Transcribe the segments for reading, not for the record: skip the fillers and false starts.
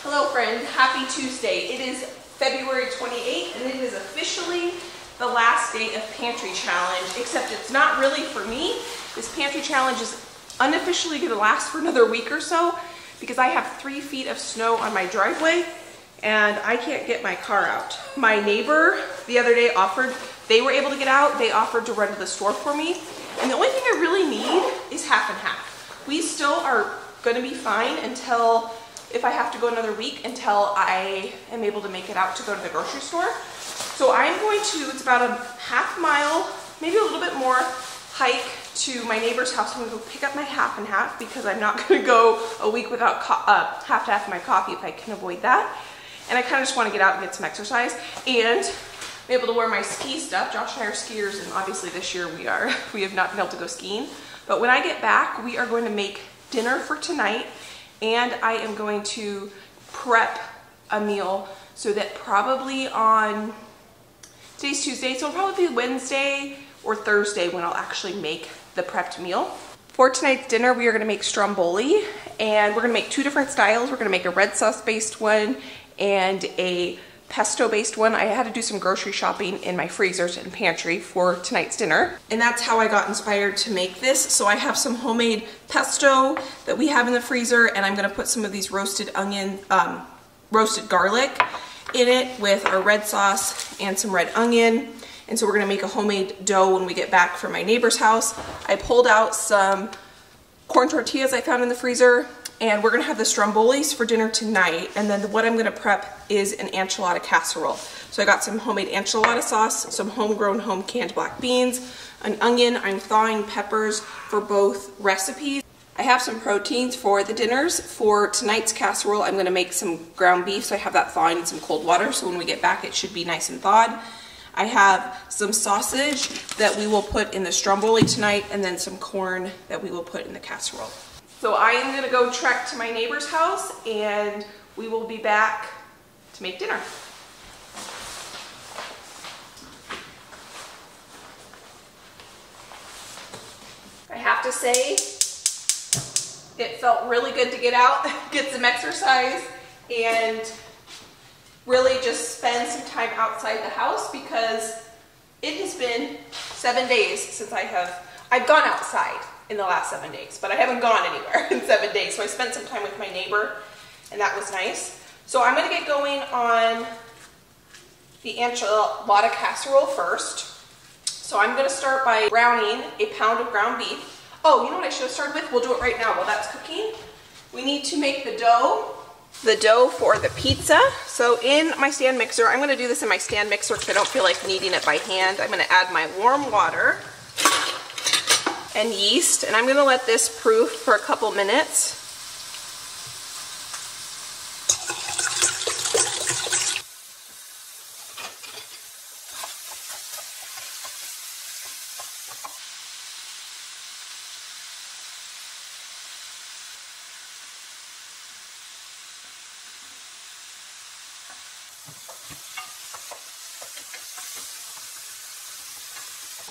Hello friend, happy Tuesday. It is February 28th and it is officially the last day of Pantry Challenge, except it's not really for me. This Pantry Challenge is unofficially going to last for another week or so because I have 3 feet of snow on my driveway and I can't get my car out. My neighbor the other day they were able to get out, they offered to run to the store for me, and the only thing I really need is half and half. We still are going to be fine until, if I have to go another week, until I am able to make it out to go to the grocery store. So I'm going to, it's about a half mile, maybe a little bit more, hike to my neighbor's house. I'm going to go pick up my half and half because I'm not going to go a week without half to half of my coffee if I can avoid that. And I kind of just want to get out and get some exercise and be able to wear my ski stuff. Josh and I are skiers, and obviously this year we have not been able to go skiing. But when I get back, we are going to make dinner for tonight, and I am going to prep a meal so that probably on, today's Tuesday, so it'll probably be Wednesday or Thursday when I'll actually make the prepped meal. For tonight's dinner, we are gonna make stromboli, and we're gonna make 2 different styles. We're gonna make a red sauce based one and a pesto based one. I had to do some grocery shopping in my freezers and pantry for tonight's dinner, and that's how I got inspired to make this. So I have some homemade pesto that we have in the freezer, and I'm gonna put some of these roasted onion, roasted garlic in it with our red sauce and some red onion. And so we're gonna make a homemade dough when we get back from my neighbor's house. I pulled out some corn tortillas I found in the freezer, and we're gonna have the strombolis for dinner tonight. And then what I'm gonna prep is an enchilada casserole. So I got some homemade enchilada sauce, some homegrown, home-canned black beans, an onion. I'm thawing peppers for both recipes. I have some proteins for the dinners. For tonight's casserole, I'm gonna make some ground beef, so I have that thawing in some cold water, so when we get back it should be nice and thawed. I have some sausage that we will put in the stromboli tonight, and then some corn that we will put in the casserole. So I am gonna go trek to my neighbor's house, and we will be back to make dinner. I have to say, it felt really good to get out, get some exercise, and really just spend some time outside the house, because it has been 7 days since I've gone outside in the last 7 days, but I haven't gone anywhere in 7 days. So I spent some time with my neighbor, and that was nice. So I'm gonna get going on the enchilada casserole first. So I'm gonna start by browning a pound of ground beef. Oh, you know what I should have started with? We'll do it right now while that's cooking. We need to make the dough for the pizza. So in my stand mixer, I'm gonna do this in my stand mixer because I don't feel like kneading it by hand. I'm gonna add my warm water and yeast, and I'm gonna let this proof for a couple minutes.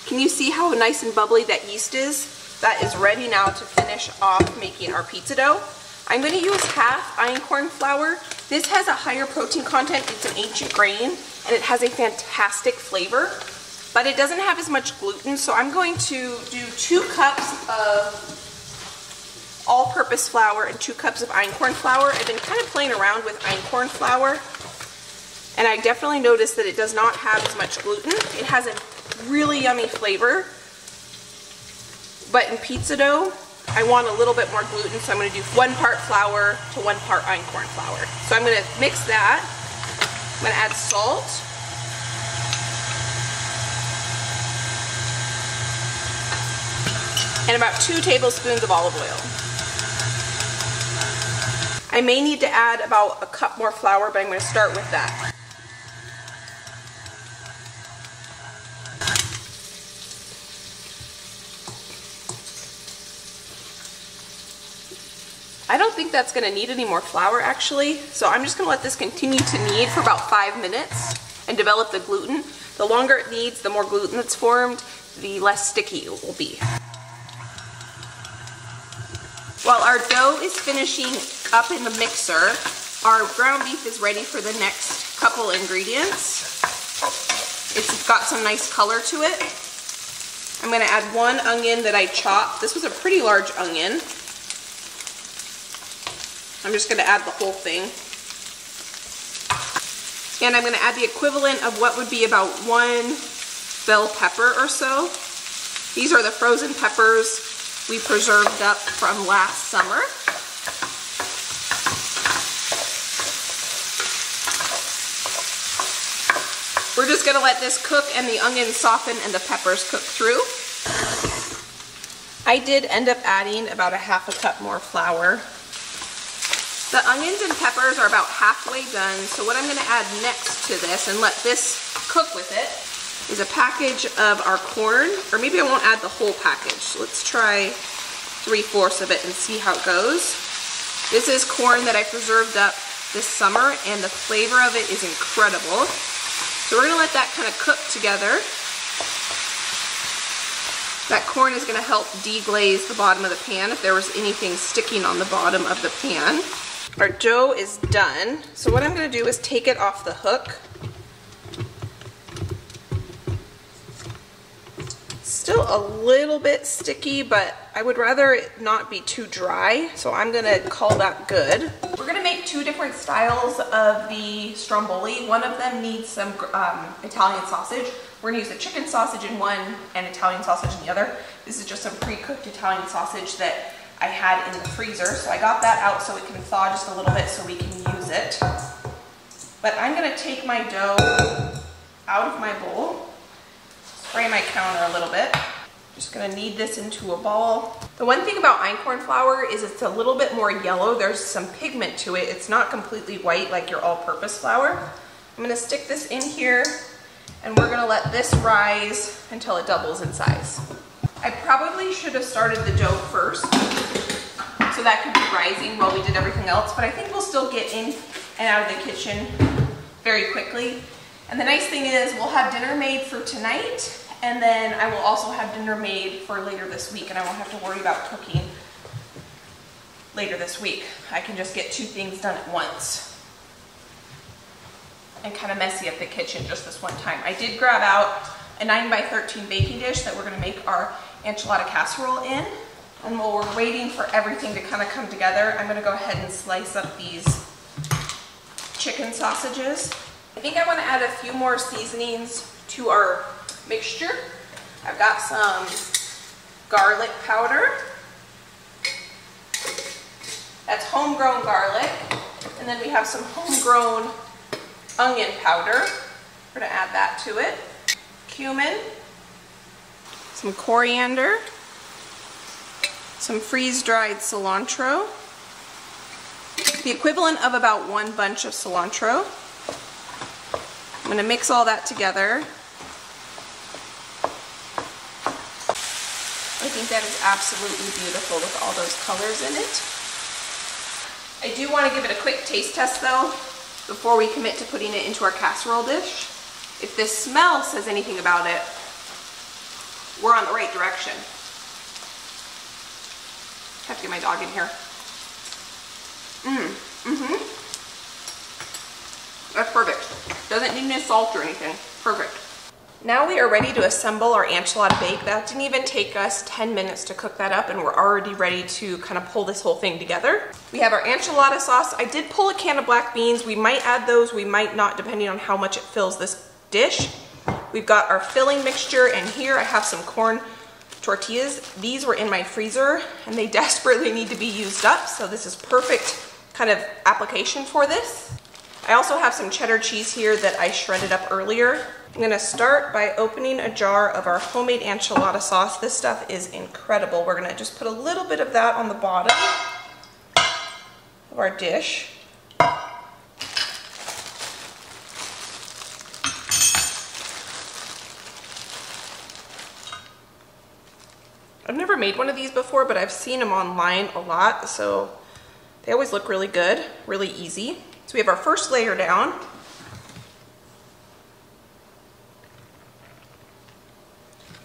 Can you see how nice and bubbly that yeast is? That is ready now to finish off making our pizza dough. I'm going to use half einkorn flour. This has a higher protein content. It's an ancient grain, and it has a fantastic flavor, but it doesn't have as much gluten. So I'm going to do 2 cups of all-purpose flour and 2 cups of einkorn flour. I've been kind of playing around with einkorn flour, and I definitely noticed that it does not have as much gluten. It has a really yummy flavor, but in pizza dough I want a little bit more gluten, so I'm going to do 1 part flour to 1 part einkorn flour. So I'm going to mix that. I'm going to add salt, and about 2 tablespoons of olive oil. I may need to add about a cup more flour, but I'm going to start with that. I don't think that's going to need any more flour actually, so I'm just going to let this continue to knead for about 5 minutes and develop the gluten. The longer it kneads, the more gluten that's formed, the less sticky it will be. While our dough is finishing up in the mixer, Our ground beef is ready for the next couple ingredients. It's got some nice color to it. I'm gonna add 1 onion that I chopped. This was a pretty large onion. I'm just gonna add the whole thing. And I'm gonna add the equivalent of what would be about 1 bell pepper or so. These are the frozen peppers we preserved up from last summer. We're just gonna let this cook and the onions soften and the peppers cook through. I did end up adding about 1/2 cup more flour. The onions and peppers are about halfway done, so what I'm gonna add next to this and let this cook with it is a package of our corn, or maybe I won't add the whole package. Let's try 3/4 of it and see how it goes. This is corn that I preserved up this summer, and the flavor of it is incredible. So we're gonna let that kind of cook together. That corn is gonna help deglaze the bottom of the pan if there was anything sticking on the bottom of the pan. Our dough is done. So what I'm gonna do is take it off the hook. Still a little bit sticky, but I would rather it not be too dry, so I'm gonna call that good. We're gonna make 2 different styles of the stromboli. One of them needs some Italian sausage. We're gonna use a chicken sausage in one and Italian sausage in the other. This is just some pre-cooked Italian sausage that I had in the freezer, so I got that out so it can thaw just a little bit so we can use it. But I'm gonna take my dough out of my bowl, spray my counter a little bit. Just gonna knead this into a ball. The one thing about einkorn flour is it's a little bit more yellow. There's some pigment to it. It's not completely white like your all-purpose flour. I'm gonna stick this in here and we're gonna let this rise until it doubles in size. I probably should have started the dough first, so that could be rising while we did everything else, but I think we'll still get in and out of the kitchen very quickly. And the nice thing is we'll have dinner made for tonight, and then I will also have dinner made for later this week, and I won't have to worry about cooking later this week. I can just get 2 things done at once. And kind of messy up the kitchen just this one time. I did grab out a 9x13 baking dish that we're gonna make our enchilada casserole in. And while we're waiting for everything to kind of come together, I'm gonna go ahead and slice up these chicken sausages. I think I want to add a few more seasonings to our mixture. I've got some garlic powder. That's homegrown garlic. And then we have some homegrown onion powder. We're going to add that to it. Cumin. Some coriander. Some freeze-dried cilantro. The equivalent of about 1 bunch of cilantro. I'm going to mix all that together. I think that is absolutely beautiful with all those colors in it. I do want to give it a quick taste test though, before we commit to putting it into our casserole dish. If this smell says anything about it, we're on the right direction. I have to get my dog in here. That's perfect. Doesn't need any salt or anything. Perfect. Now we are ready to assemble our enchilada bake. That didn't even take us 10 minutes to cook that up, and we're already ready to kind of pull this whole thing together. We have our enchilada sauce. I did pull a can of black beans. We might add those, we might not, depending on how much it fills this dish. We've got our filling mixture, and here I have some corn tortillas. These were in my freezer, and they desperately need to be used up, so this is perfect kind of application for this. I also have some cheddar cheese here that I shredded up earlier. I'm gonna start by opening a jar of our homemade enchilada sauce. This stuff is incredible. We're gonna just put a little bit of that on the bottom of our dish. I've never made one of these before, but I've seen them online a lot, so they always look really good, really easy. So we have our first layer down.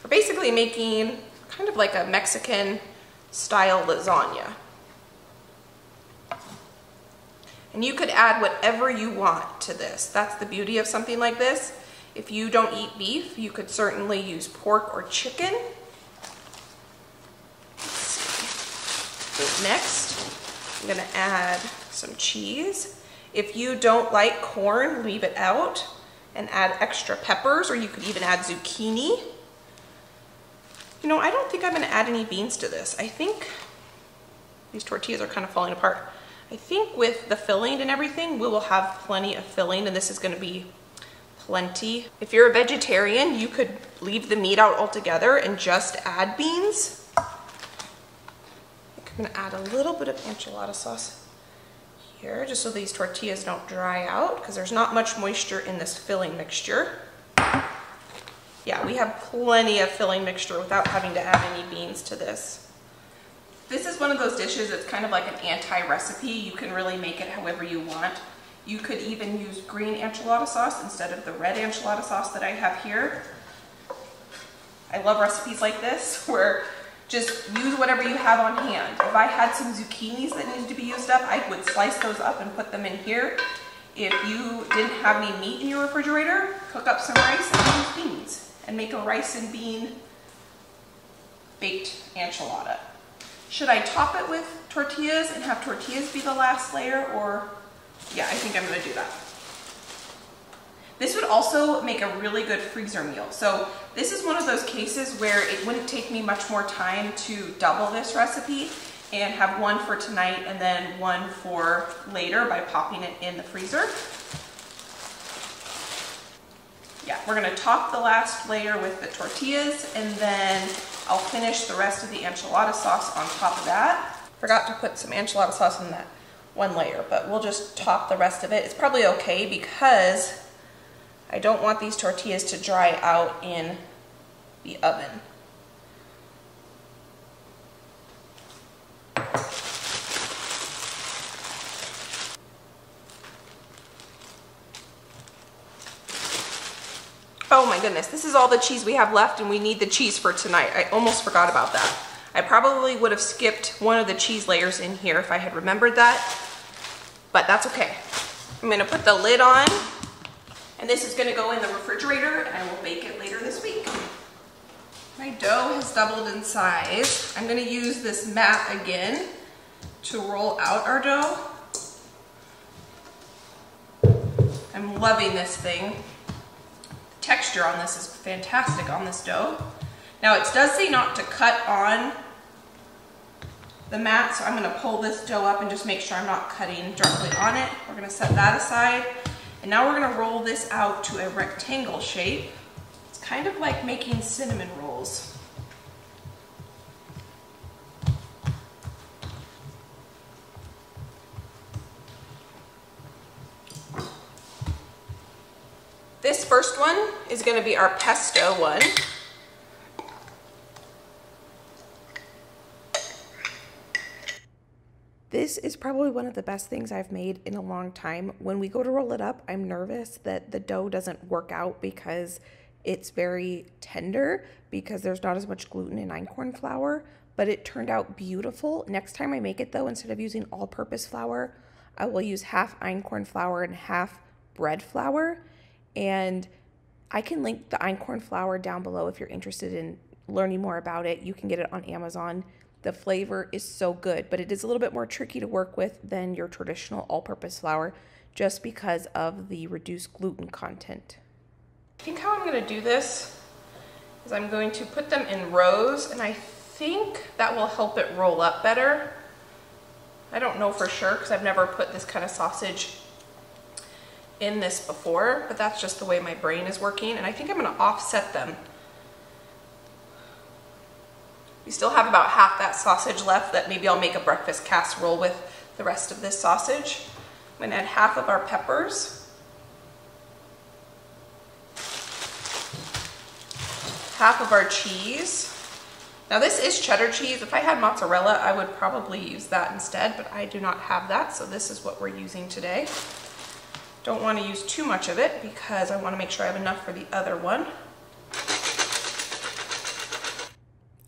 We're basically making kind of like a Mexican style lasagna. And you could add whatever you want to this. That's the beauty of something like this. If you don't eat beef, you could certainly use pork or chicken. Let's see. So next, I'm gonna add some cheese. If you don't like corn, leave it out and add extra peppers, or you could even add zucchini. You know, I don't think I'm gonna add any beans to this. I think these tortillas are kind of falling apart. I think with the filling and everything, we will have plenty of filling, and this is gonna be plenty. If you're a vegetarian, you could leave the meat out altogether and just add beans. I think I'm gonna add a little bit of enchilada sauce here, just so these tortillas don't dry out, because there's not much moisture in this filling mixture. Yeah, we have plenty of filling mixture without having to add any beans to this. This is one of those dishes that's kind of like an anti-recipe. You can really make it however you want. You could even use green enchilada sauce instead of the red enchilada sauce that I have here. I love recipes like this where just use whatever you have on hand. If I had some zucchinis that needed to be used up, I would slice those up and put them in here. If you didn't have any meat in your refrigerator, cook up some rice and use beans and make a rice and bean baked enchilada. Should I top it with tortillas and have tortillas be the last layer, or yeah, I think I'm gonna do that. This would also make a really good freezer meal. So this is one of those cases where it wouldn't take me much more time to double this recipe and have one for tonight and then one for later by popping it in the freezer. Yeah, we're gonna top the last layer with the tortillas, and then I'll finish the rest of the enchilada sauce on top of that. Forgot to put some enchilada sauce in that one layer, but we'll just top the rest of it. It's probably okay because I don't want these tortillas to dry out in the oven. Oh my goodness, this is all the cheese we have left, and we need the cheese for tonight. I almost forgot about that. I probably would have skipped one of the cheese layers in here if I had remembered that, but that's okay. I'm gonna put the lid on, and this is gonna go in the refrigerator, and I will bake it later this week. My dough has doubled in size. I'm gonna use this mat again to roll out our dough. I'm loving this thing. The texture on this is fantastic on this dough. Now it does say not to cut on the mat, so I'm gonna pull this dough up and just make sure I'm not cutting directly on it. We're gonna set that aside. And now we're gonna roll this out to a rectangle shape. It's kind of like making cinnamon rolls. This first one is gonna be our pesto one. This is probably one of the best things I've made in a long time. When we go to roll it up, I'm nervous that the dough doesn't work out because it's very tender, because there's not as much gluten in einkorn flour, but it turned out beautiful. Next time I make it though, instead of using all-purpose flour, I will use half einkorn flour and half bread flour. And I can link the einkorn flour down below if you're interested in learning more about it. You can get it on Amazon. The flavor is so good, but it is a little bit more tricky to work with than your traditional all-purpose flour just because of the reduced gluten content. I think how I'm gonna do this is I'm going to put them in rows, and I think that will help it roll up better. I don't know for sure because I've never put this kind of sausage in this before, but that's just the way my brain is working, and I think I'm gonna offset them. We still have about half that sausage left that maybe I'll make a breakfast casserole with the rest of this sausage. I'm gonna add half of our peppers, half of our cheese. Now this is cheddar cheese. If I had mozzarella, I would probably use that instead, but I do not have that, so this is what we're using today. Don't want to use too much of it because I want to make sure I have enough for the other one.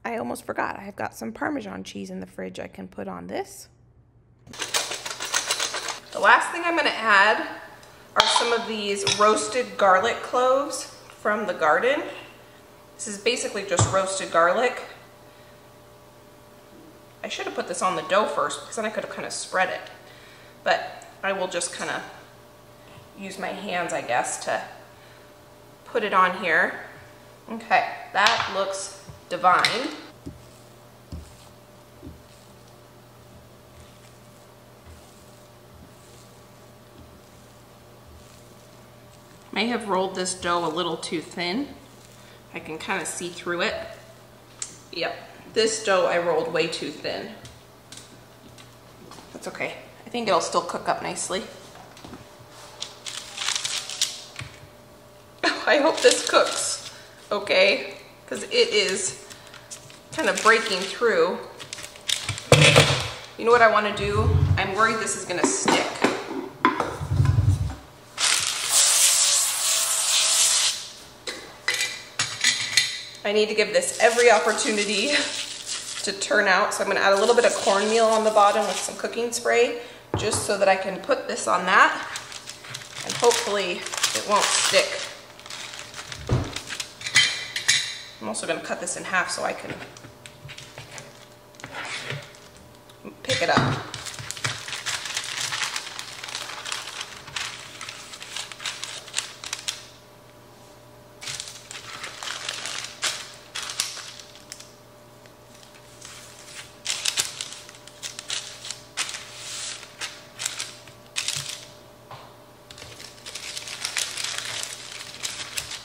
I almost forgot, I've got some Parmesan cheese in the fridge I can put on this. The The last thing I'm gonna add are some of these roasted garlic cloves from the garden. This is basically just roasted garlic. I should have put this on the dough first because then I could have kind of spread it. But I will just kind of use my hands, I guess, to put it on here. Okay, that looks divine. May have rolled this dough a little too thin. I can kind of see through it. Yep, this dough I rolled way too thin. That's okay. I think it'll still cook up nicely. I hope this cooks okay, because it is kind of breaking through. You know what I want to do? I'm worried this is going to stick. I need to give this every opportunity to turn out, so I'm going to add a little bit of cornmeal on the bottom with some cooking spray, just so that I can put this on that, and hopefully it won't stick. I'm also going to cut this in half so I can pick it up.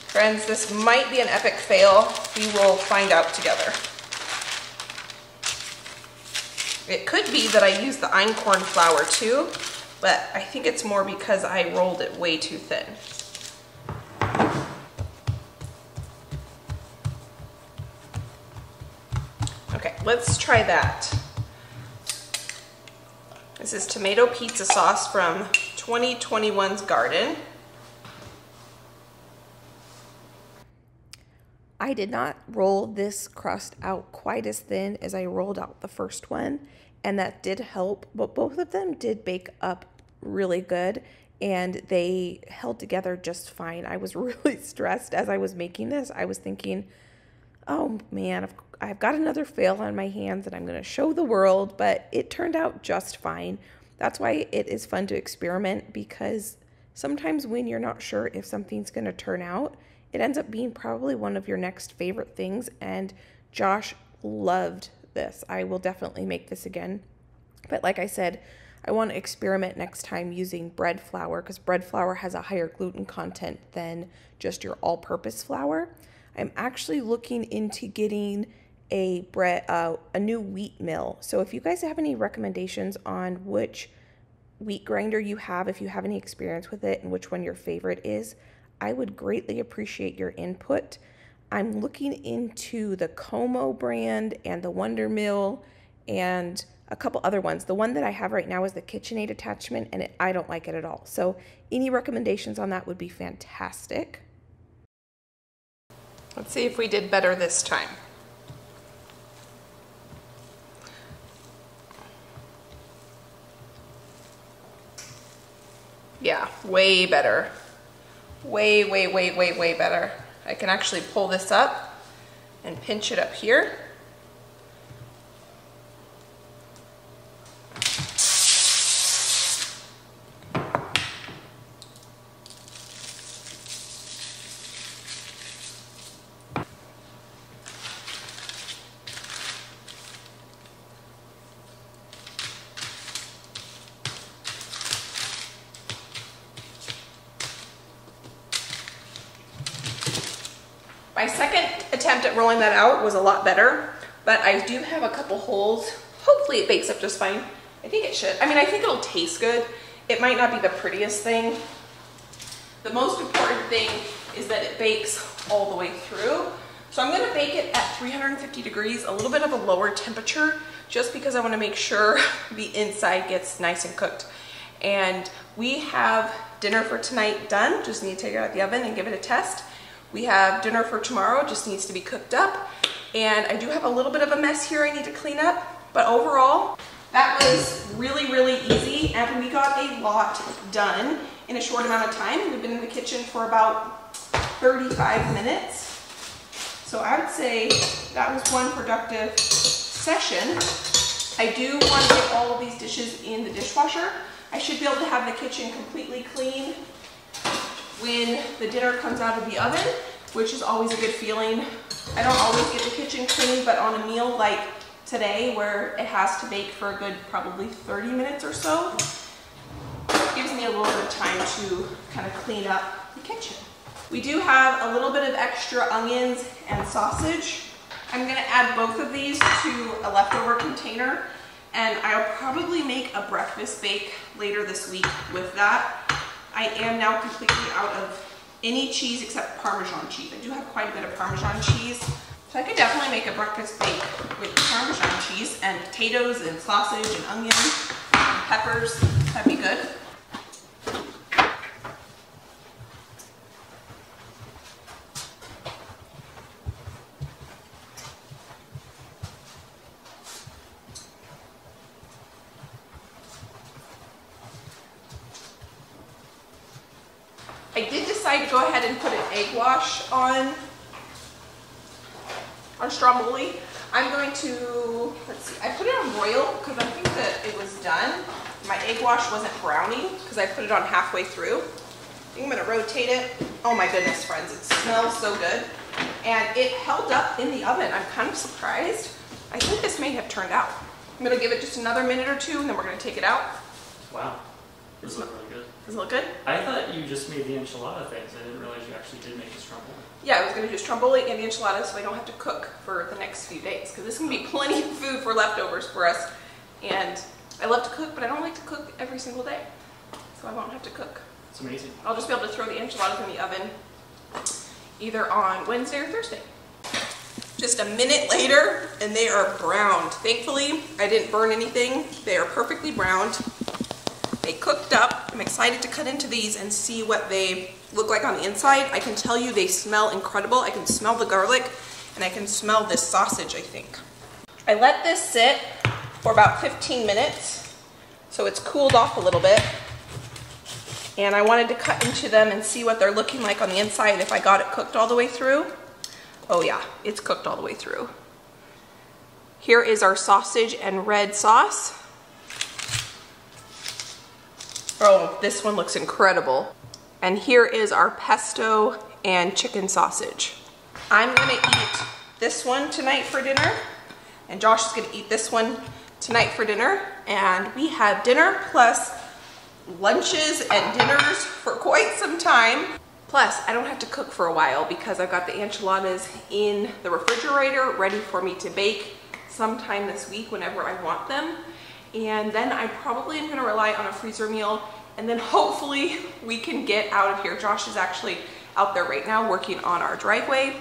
Friends, this might be an epic fail. We will find out together. It could be that I used the einkorn flour too, but I think it's more because I rolled it way too thin. Okay, let's try that. This is tomato pizza sauce from 2021's garden. I did not roll this crust out quite as thin as I rolled out the first one, and that did help, but both of them did bake up really good and they held together just fine. I was really stressed as I was making this. I was thinking, oh man, I've got another fail on my hands and I'm going to show the world, but it turned out just fine. That's why it is fun to experiment, because sometimes when you're not sure if something's going to turn out, it ends up being probably one of your next favorite things, and Josh loved this. I will definitely make this again. But like I said, I want to experiment next time using bread flour, because bread flour has a higher gluten content than just your all-purpose flour. I'm actually looking into getting a new wheat mill. So if you guys have any recommendations on which wheat grinder you have, if you have any experience with it and which one your favorite is, I would greatly appreciate your input. I'm looking into the Como brand and the Wonder Mill and a couple other ones. The one that I have right now is the KitchenAid attachment, and I don't like it at all. So any recommendations on that would be fantastic. Let's see if we did better this time. Yeah, way better. Way, way, way, way, way better. I can actually pull this up and pinch it up here. My second attempt at rolling that out was a lot better, but I do have a couple holes. Hopefully it bakes up just fine. I think it should. I mean, I think it'll taste good. It might not be the prettiest thing. The most important thing is that it bakes all the way through. So I'm gonna bake it at 350 degrees, a little bit of a lower temperature, just because I wanna make sure the inside gets nice and cooked. And we have dinner for tonight done. Just need to take it out of the oven and give it a test. We have dinner for tomorrow, just needs to be cooked up. And I do have a little bit of a mess here I need to clean up, but overall, That was really, really easy, and we got a lot done in a short amount of time. We've been in the kitchen for about 35 minutes. So I would say that was one productive session. I do want to get all of these dishes in the dishwasher. I should be able to have the kitchen completely clean when the dinner comes out of the oven, which is always a good feeling. I don't always get the kitchen clean, but on a meal like today where it has to bake for a good probably 30 minutes or so, it gives me a little bit of time to kind of clean up the kitchen. We do have a little bit of extra onions and sausage. I'm gonna add both of these to a leftover container, and I'll probably make a breakfast bake later this week with that. I am now completely out of any cheese except Parmesan cheese. I do have quite a bit of Parmesan cheese, so I could definitely make a breakfast bake with Parmesan cheese and potatoes and sausage and onions and peppers. That'd be good. I did decide to go ahead and put an egg wash on our stromboli. I'm going to, let's see, I put it on royal because I think that it was done. My egg wash wasn't browning because I put it on halfway through. I think I'm going to rotate it. Oh my goodness, friends, it smells so good. And it held up in the oven. I'm kind of surprised. I think this may have turned out. I'm going to give it just another minute or two and then we're going to take it out. Wow. This looks really good. Does it look good? I thought you just made the enchilada things. I didn't realize you actually did make a stromboli. Yeah, I was going to do stromboli and the enchiladas so I don't have to cook for the next few days because this is going to be plenty of food for leftovers for us. And I love to cook, but I don't like to cook every single day. So I won't have to cook. It's amazing. I'll just be able to throw the enchiladas in the oven either on Wednesday or Thursday. Just a minute later and they are browned. Thankfully, I didn't burn anything. They are perfectly browned. They cooked up. I'm excited to cut into these and see what they look like on the inside. I can tell you they smell incredible. I can smell the garlic and I can smell this sausage, I think. I let this sit for about 15 minutes so it's cooled off a little bit. And I wanted to cut into them and see what they're looking like on the inside if I got it cooked all the way through. Oh yeah, it's cooked all the way through. Here is our sausage and red sauce. Oh, this one looks incredible. And here is our pesto and chicken sausage. I'm gonna eat this one tonight for dinner, and Josh is gonna eat this one tonight for dinner. And we have dinner plus lunches and dinners for quite some time. Plus, I don't have to cook for a while because I've got the enchiladas in the refrigerator ready for me to bake sometime this week whenever I want them. And then I probably am gonna rely on a freezer meal, and then hopefully we can get out of here. Josh is actually out there right now working on our driveway.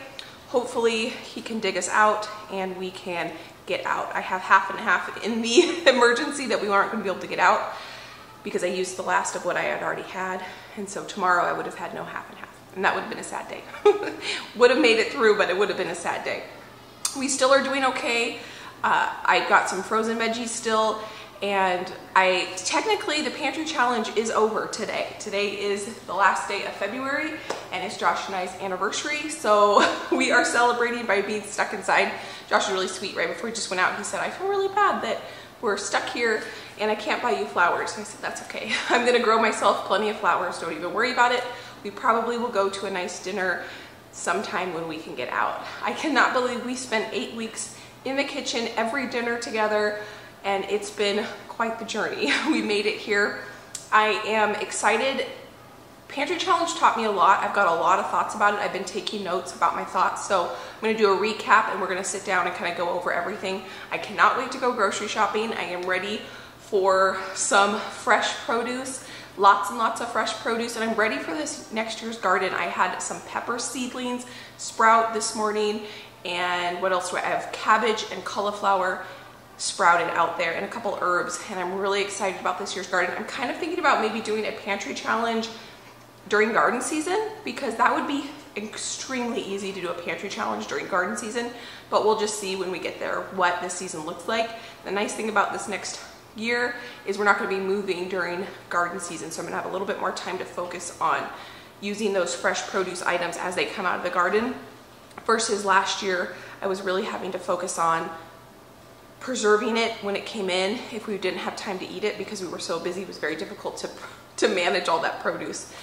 Hopefully he can dig us out and we can get out. I have half and half in the emergency that we aren't gonna be able to get out because I used the last of what I had already had. And so tomorrow I would have had no half and half. And that would have been a sad day. Would have made it through, but it would have been a sad day. We still are doing okay. I got some frozen veggies still. And technically the pantry challenge is over today. Today is the last day of February and it's Josh and I's anniversary. So we are celebrating by being stuck inside. Josh was really sweet right before he just went out. He said, I feel really bad that we're stuck here and I can't buy you flowers. And I said, that's okay. I'm gonna grow myself plenty of flowers. Don't even worry about it. We probably will go to a nice dinner sometime when we can get out. I cannot believe we spent 8 weeks in the kitchen, every dinner together. And it's been quite the journey. We made it here. I am excited. Pantry Challenge taught me a lot. I've got a lot of thoughts about it. I've been taking notes about my thoughts. So I'm gonna do a recap and we're gonna sit down and kind of go over everything. I cannot wait to go grocery shopping. I am ready for some fresh produce, lots and lots of fresh produce. And I'm ready for this next year's garden. I had some pepper seedlings sprout this morning. And what else do I have? Cabbage and cauliflower sprouted out there and a couple herbs, and I'm really excited about this year's garden. I'm kind of thinking about maybe doing a pantry challenge during garden season because that would be extremely easy to do a pantry challenge during garden season, but we'll just see when we get there what this season looks like. The nice thing about this next year is we're not going to be moving during garden season, so I'm going to have a little bit more time to focus on using those fresh produce items as they come out of the garden, versus last year I was really having to focus on preserving it when it came in if we didn't have time to eat it because we were so busy. It was very difficult to manage all that produce.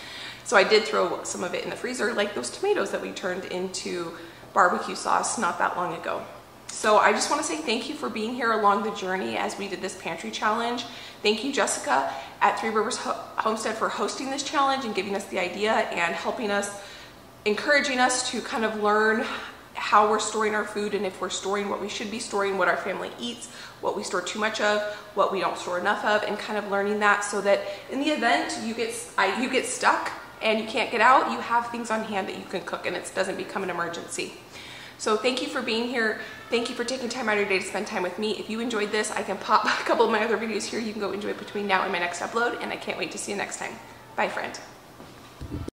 So I did throw some of it in the freezer, like those tomatoes that we turned into barbecue sauce not that long ago. So I just want to say thank you for being here along the journey as we did this pantry challenge. Thank you, Jessica at Three Rivers Homestead, for hosting this challenge and giving us the idea and helping us, encouraging us to kind of learn how we're storing our food, and if we're storing what we should be storing, what our family eats, what we store too much of, what we don't store enough of, and kind of learning that so that in the event you get stuck and you can't get out, you have things on hand that you can cook and it doesn't become an emergency. So thank you for being here. Thank you for taking time out of your day to spend time with me. If you enjoyed this, I can pop a couple of my other videos here. You can go enjoy it between now and my next upload, and I can't wait to see you next time. Bye, friend.